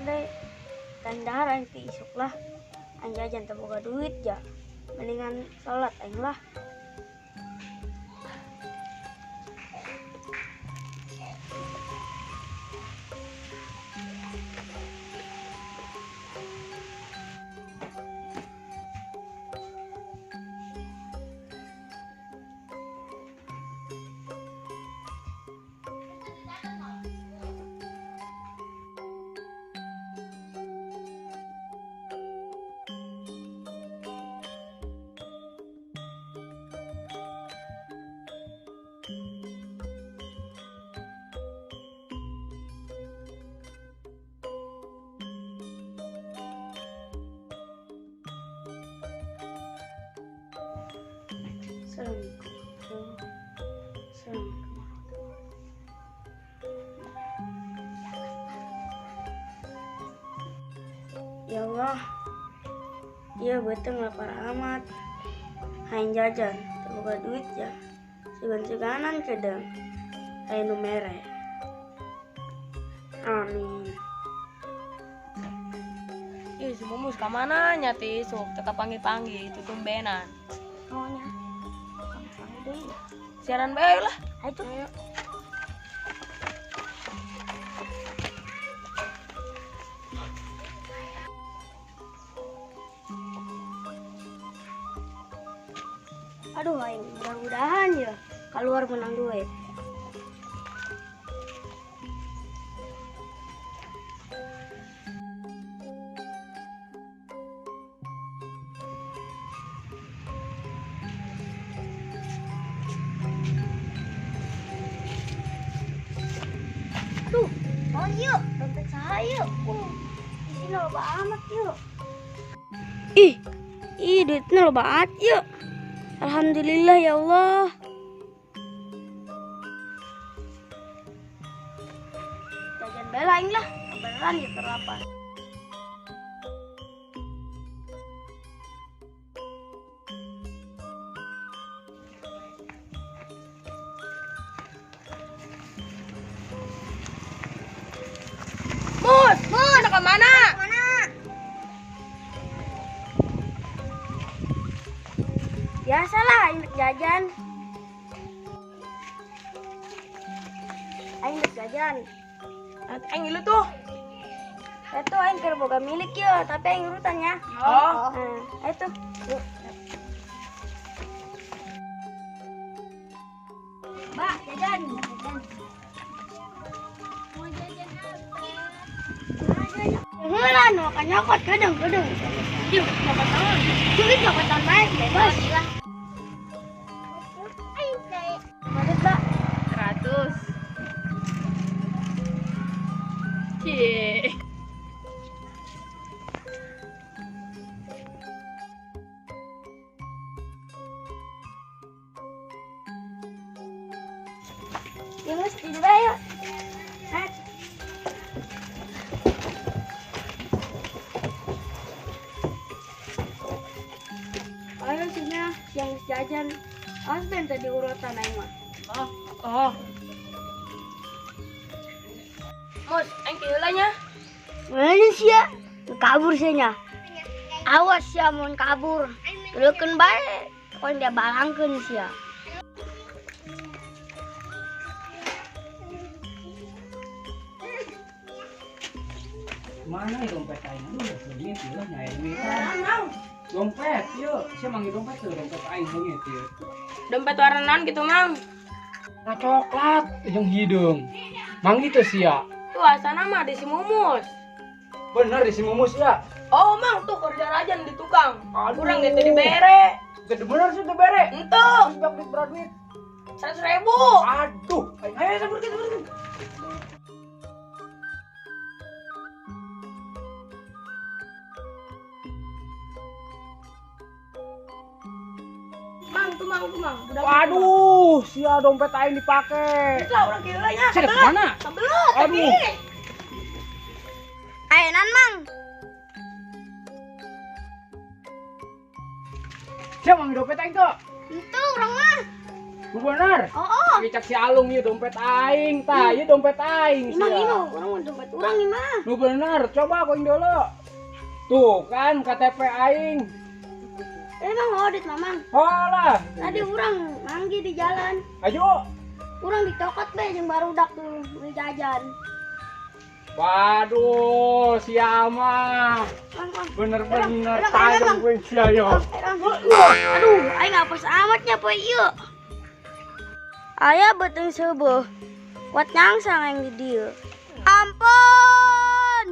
deh. Kandahar aing ti isuk lah. Aing jajan teu boga duit ja. Mendingan salat aing lah. Ya Allah, dia beteng lapar amat. Hain jajan, terbuka duit ya. Segan-seganan kedeng. Hain nu mere. Amin. Ih, si Mumus kamana nya ti isuk tetap panggil-panggil itu tumbenan. Maunya. Panggil deh. Siaran bae lah. Ayo. Aduh, aing mudah-mudahan ya keluar menang duit. Tuh, oh yuk, dompet saya. Di sini loba amat yuk. Ih, duitnya loba amat yuk. Alhamdulillah ya Allah. Jajan belain lah, beneran ya terlapar. Mus, anak kemana? Biasalah aing jajan. Aing jajan. Aing ilu tuh. Itu aing keur boga milik ya, tapi aing urutan ya. Oh. Nah, itu. Yuk. Mbak, jajan. Mau jajan apa? Heula nu kan nyokot gedeng. Yuk, nyokot tahun. Duit nyokot tahun baik, bebas. Mana, Mbak? 100. Cie. Ya Mas, tidur ayo. Nah. Ayo sini yang jajan. Awas ben tadi urutan aing mah. Oh. Mus, aing keulanya. Mana sih ya? Kabur sih nya. Awas ya mun kabur. Dulukeun bae. Pokoknya dia balangkeun sih ya. Mana ya dompet aing? Aduh, duit ya, nyai duit. Dompet, yuk. Saya manggil dompet tuh, dompet aing duit ya. Dompet warna naon gitu, Mang? Nah coklat, yang hidung. Mang gitu sih ya. Tuh asana mah di si Mumus. Bener di si Mumus ya. Oh, Mang, tuh kerja rajan di tukang. Aduh. Kurang gitu dibere. Gede bener sih tuh bere. Entuh, Sejak duit berat duit. 100.000. Aduh, ayo pergi. Mang, tuh Mang. Udah Waduh, sia dompet aing dipake. Itu lah orang keulanya. Saya kemana? Kebelet tadi. Aduh. Ayenan Mang. Siapa manggil dompet aing tuh? Itu orang mah. Nu bener. Oh, Cak si Alung ieu dompet aing tah, ieu dompet aing Imang, sia. orang mau dompet orang nih mah. Nu bener, coba koing dulu. Tuh kan KTP aing. Emang audit mamang. Holah. Tadi orang manggi di jalan. Ayo. Orang ditokot be yang baru dak tuh beli jajan. Waduh, si Ama. Mang. Bener-bener Erang, tajam gue sia yo. Aduh, aing ngapus amatnya poe ieu. Aya beteng seueuh. Wat nyangsang aing di dieu. Ampun.